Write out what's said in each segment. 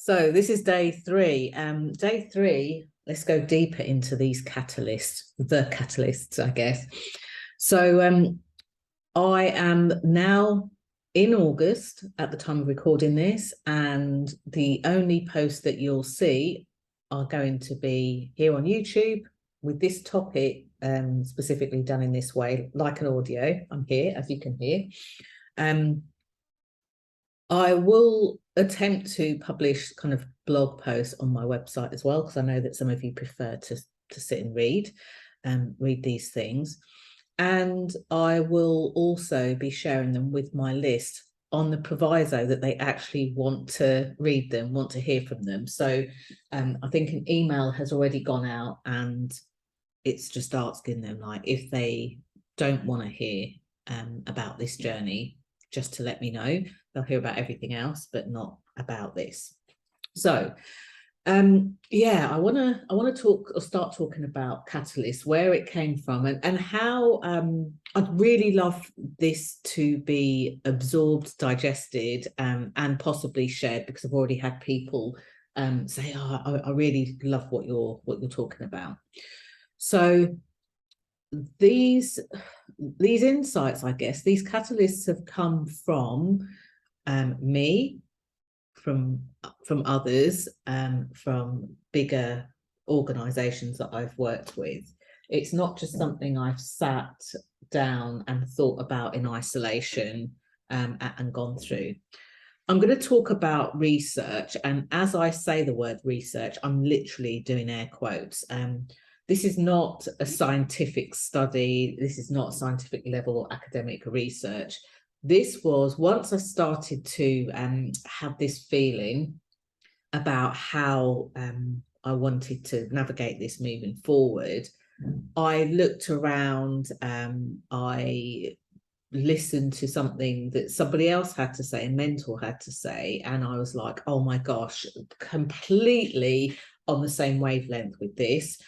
So this is day three. Day three, let's go deeper into these catalysts, the catalysts, I guess. So I am now in August at the time of recording this, and the only posts that you'll see are going to be here on YouTube with this topic specifically done in this way, like an audio. I'm here, as you can hear. I will attempt to publish kind of blog posts on my website as well, because I know that some of you prefer to sit and read these things. And I will also be sharing them with my list on the proviso that they actually want to read them, want to hear from them. So I think an email has already gone out, and it's just asking them, like, if they don't want to hear about this journey, just to let me know. They'll hear about everything else, but not about this. So yeah, I want to talk or start talking about catalyst, where it came from, and how I'd really love this to be absorbed, digested, and possibly shared, because I've already had people say, oh, I really love what you're talking about. So these insights, I guess, these catalysts have come from me, from others, from bigger organizations that I've worked with. It's not just something I've sat down and thought about in isolation and gone through. I'm going to talk about research, and as I say the word research, I'm literally doing air quotes. This is not a scientific study. This is not scientific level academic research. This was, once I started to have this feeling about how I wanted to navigate this moving forward, I looked around, I listened to something that somebody else had to say, a mentor had to say, and I was like, oh my gosh, completely on the same wavelength with this.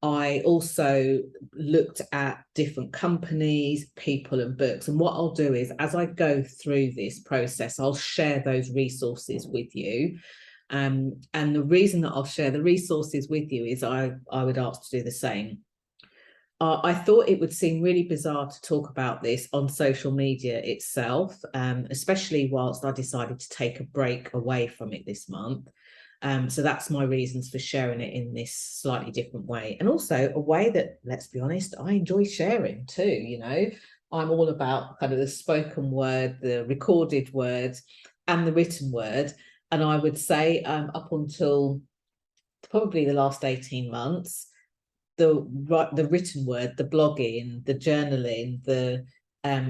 I also looked at different companies, people, and books. And what I'll do is, as I go through this process, I'll share those resources with you. And the reason that I'll share the resources with you is I would ask to do the same. I thought it would seem really bizarre to talk about this on social media itself, especially whilst I decided to take a break away from it this month. So that's my reasons for sharing it in this slightly different way, and also a way that, let's be honest, I enjoy sharing too. You know, I'm all about kind of the spoken word, the recorded word, and the written word. And I would say up until probably the last 18 months, the written word, the blogging, the journaling, the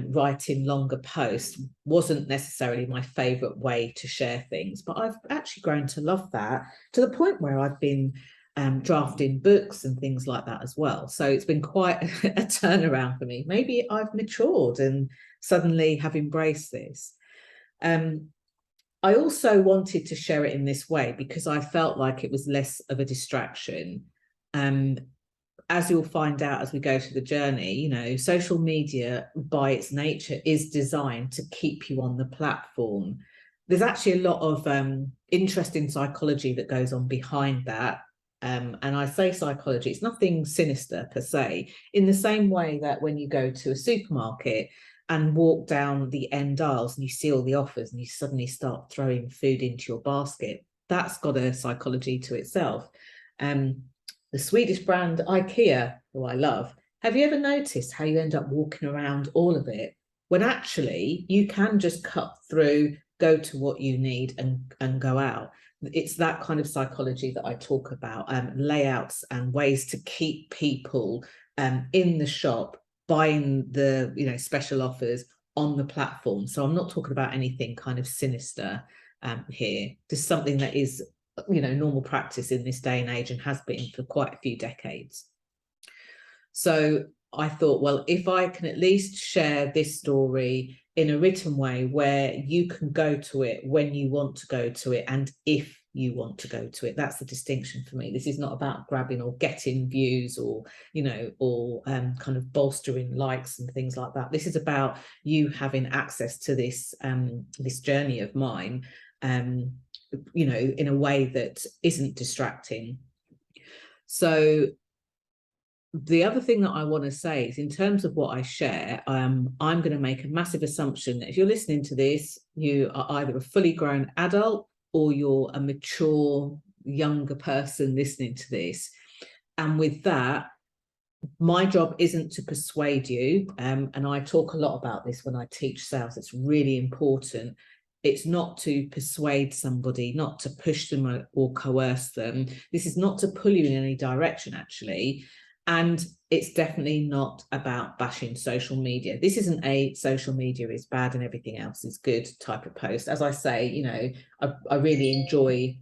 writing longer posts wasn't necessarily my favorite way to share things, but I've actually grown to love that, to the point where I've been drafting books and things like that as well. So it's been quite a turnaround for me. Maybe I've matured and suddenly have embraced this. I also wanted to share it in this way because I felt like it was less of a distraction. As you'll find out as we go through the journey, you know, social media by its nature is designed to keep you on the platform. There's actually a lot of interesting psychology that goes on behind that. And I say psychology, it's nothing sinister per se, in the same way that when you go to a supermarket and walk down the end aisles and you see all the offers and you suddenly start throwing food into your basket, that's got a psychology to itself. The Swedish brand IKEA, who I love, have you ever noticed how you end up walking around all of it when actually you can just cut through, go to what you need and go out? It's that kind of psychology that I talk about, layouts and ways to keep people in the shop buying the, you know, special offers on the platform. So I'm not talking about anything kind of sinister here. Just something that is, you know, normal practice in this day and age and has been for quite a few decades. So I thought, well, if I can at least share this story in a written way where you can go to it when you want to go to it and if you want to go to it, that's the distinction for me. This is not about grabbing or getting views or, you know, or kind of bolstering likes and things like that. This is about you having access to this this journey of mine you know, in a way that isn't distracting. So the other thing that I want to say is, in terms of what I share, I'm going to make a massive assumption that if you're listening to this, you are either a fully grown adult or you're a mature, younger person listening to this. And with that, my job isn't to persuade you. And I talk a lot about this when I teach sales. It's really important. It's not to persuade somebody, not to push them or coerce them. This is not to pull you in any direction, actually. And it's definitely not about bashing social media. This isn't a social media is bad and everything else is good type of post. As I say, you know, I really enjoy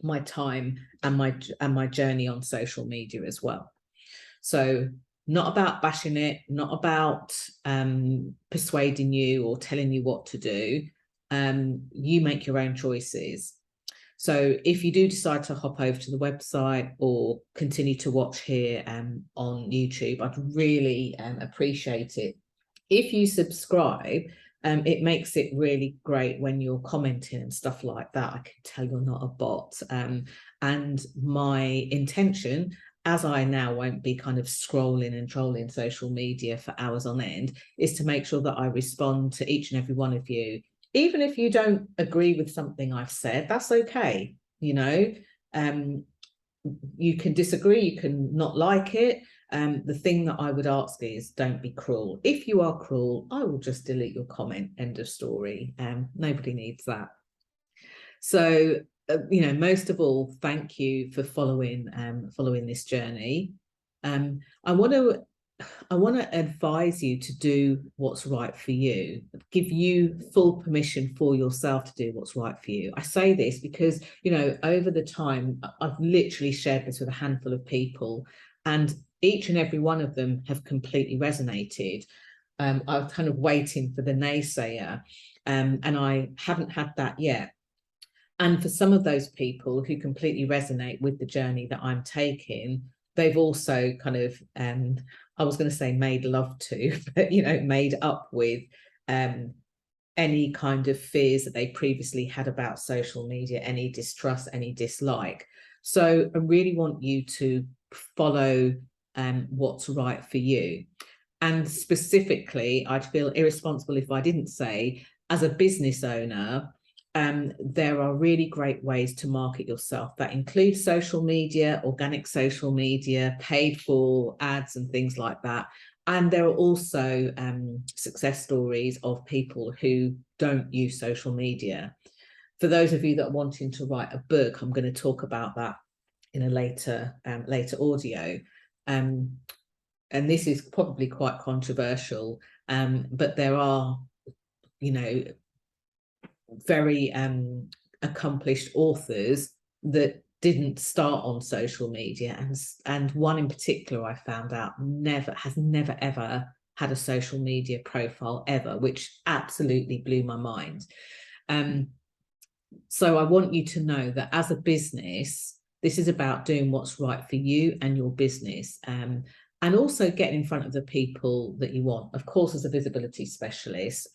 my time and my journey on social media as well. So not about bashing it, not about persuading you or telling you what to do. You make your own choices. So if you do decide to hop over to the website or continue to watch here on YouTube, I'd really appreciate it. If you subscribe, it makes it really great when you're commenting and stuff like that. I can tell you're not a bot. And my intention, as I now won't be kind of scrolling and trolling social media for hours on end, is to make sure that I respond to each and every one of you. Even if you don't agree with something I've said, that's okay. You know, you can disagree, you can not like it. The thing that I would ask is, don't be cruel. If you are cruel, I will just delete your comment. End of story. Nobody needs that. So, you know, most of all, thank you for following this journey. I want to advise you to do what's right for you, give you full permission for yourself to do what's right for you. I say this because, you know, over the time, I've literally shared this with a handful of people, and each and every one of them have completely resonated. I was kind of waiting for the naysayer, and I haven't had that yet. And for some of those people who completely resonate with the journey that I'm taking, they've also kind of, I was going to say made love to, but, you know, made up with any kind of fears that they previously had about social media, any distrust, any dislike. So I really want you to follow what's right for you. And specifically, I'd feel irresponsible if I didn't say, as a business owner, there are really great ways to market yourself that include social media, organic social media, paid for ads and things like that. And there are also success stories of people who don't use social media. For those of you that are wanting to write a book, I'm going to talk about that in a later audio. And this is probably quite controversial, but there are, you know, very accomplished authors that didn't start on social media, and one in particular I found out has never ever had a social media profile ever, which absolutely blew my mind. So I want you to know that as a business, this is about doing what's right for you and your business, and also getting in front of the people that you want. Of course, as a visibility specialist,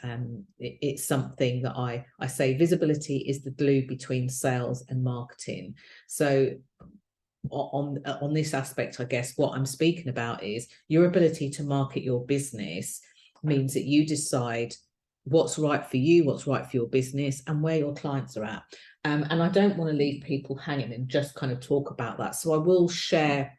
it's something that I say visibility is the glue between sales and marketing. So on this aspect, I guess what I'm speaking about is your ability to market your business means that you decide what's right for you, what's right for your business, and where your clients are at. And I don't want to leave people hanging and just kind of talk about that. So I will share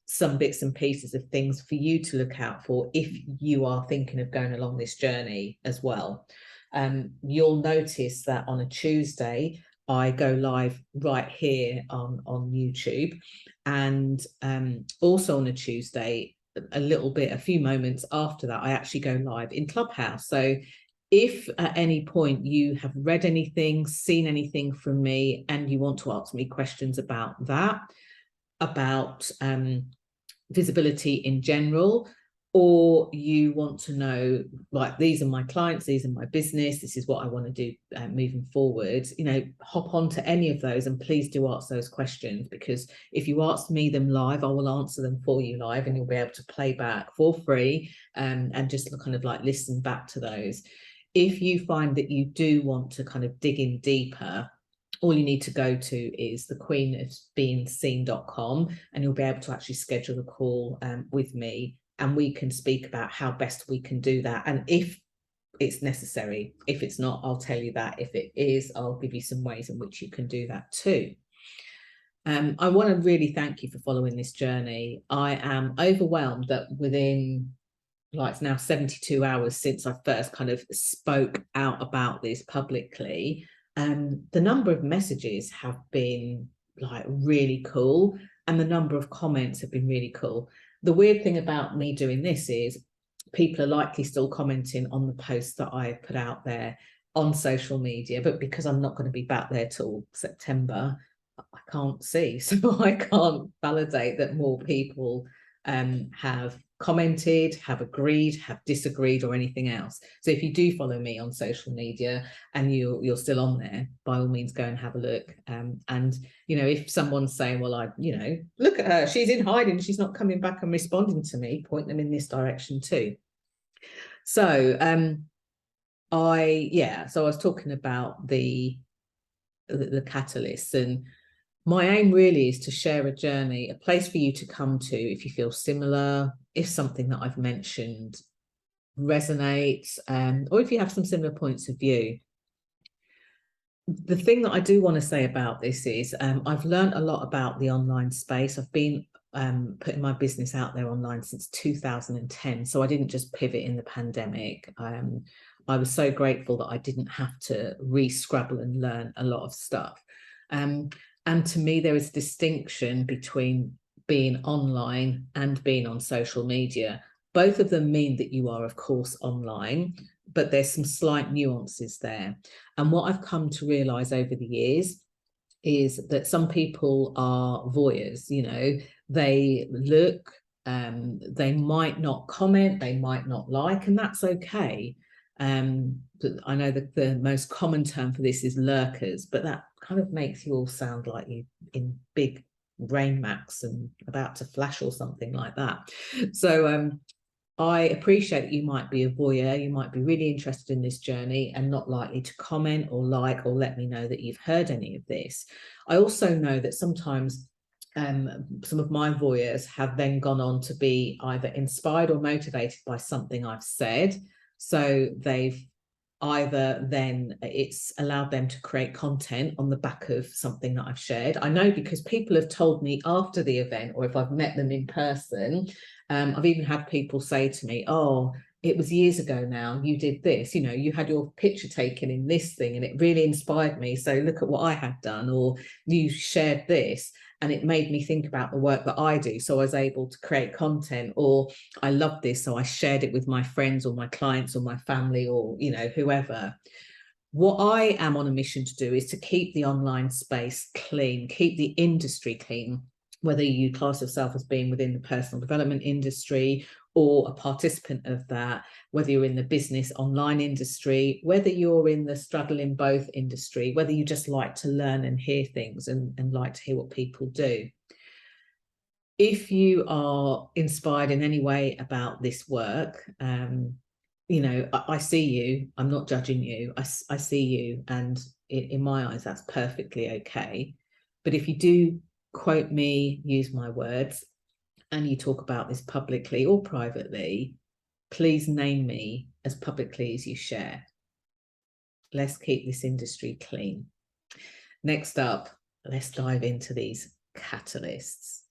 some bits and pieces of things for you to look out for if you are thinking of going along this journey as well. You'll notice that on a Tuesday, I go live right here on YouTube, and also on a Tuesday, a few moments after that, I actually go live in Clubhouse. So if at any point you have read anything, seen anything from me, and you want to ask me questions about that, about visibility in general, or you want to know, like, these are my clients, these are my business, this is what I want to do moving forward, you know, hop on to any of those, and please do ask those questions, because if you ask me them live, I will answer them for you live, and you'll be able to play back for free and just kind of like listen back to those. If you find that you do want to kind of dig in deeper, all you need to go to is thequeenofbeingseen.com, and you'll be able to actually schedule a call with me, and we can speak about how best we can do that. And if it's necessary, if it's not, I'll tell you that. If it is, I'll give you some ways in which you can do that too. I want to really thank you for following this journey. I am overwhelmed that within, like, it's now 72 hours since I first kind of spoke out about this publicly, the number of messages have been like really cool, and the number of comments have been really cool. The weird thing about me doing this is people are likely still commenting on the posts that I put out there on social media, but because I'm not going to be back there till September, I can't see, so I can't validate that more people have commented, have agreed, have disagreed, or anything else. So if you do follow me on social media and you're still on there, by all means go and have a look. And you know, if someone's saying, well, look at her, she's in hiding, she's not coming back and responding to me, point them in this direction too. So I was talking about the catalysts, and my aim really is to share a journey, a place for you to come to if you feel similar, if something that I've mentioned resonates, or if you have some similar points of view. The thing that I do want to say about this is I've learned a lot about the online space. I've been putting my business out there online since 2010, so I didn't just pivot in the pandemic. I was so grateful that I didn't have to re-scrabble and learn a lot of stuff. And to me, there is a distinction between being online and being on social media. Both of them mean that you are, of course, online, but there's some slight nuances there. And what I've come to realize over the years is that some people are voyeurs, you know, they look, they might not comment, they might not like, and that's okay. I know that the most common term for this is lurkers, but that kind of makes you all sound like you in big rain macs and about to flash or something like that. So I appreciate that you might be a voyeur, you might be really interested in this journey and not likely to comment or like or let me know that you've heard any of this. I also know that sometimes some of my voyeurs have then gone on to be either inspired or motivated by something I've said. So they've either then it's allowed them to create content on the back of something that I've shared. I know because people have told me after the event, or if I've met them in person, I've even had people say to me, oh, it was years ago now, you did this, you know, you had your picture taken in this thing and it really inspired me, so look at what I had done, or you shared this and it made me think about the work that I do, so I was able to create content, or I love this, so I shared it with my friends or my clients or my family or, you know, whoever. What I am on a mission to do is to keep the online space clean, keep the industry clean, whether you class yourself as being within the personal development industry or a participant of that, whether you're in the business online industry, whether you're in the straddle in both industry, whether you just like to learn and hear things and like to hear what people do. If you are inspired in any way about this work, you know, I see you, I'm not judging you, I see you, and in my eyes, that's perfectly okay. But if you do quote me, use my words, and you talk about this publicly or privately, please name me as publicly as you share. Let's keep this industry clean. Next up, let's dive into these catalysts.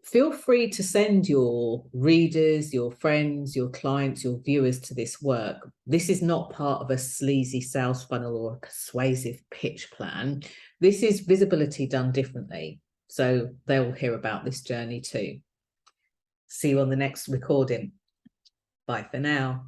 Feel free to send your readers, your friends, your clients, your viewers to this work. This is not part of a sleazy sales funnel or a persuasive pitch plan. This is visibility done differently. So they'll hear about this journey too. See you on the next recording. Bye for now.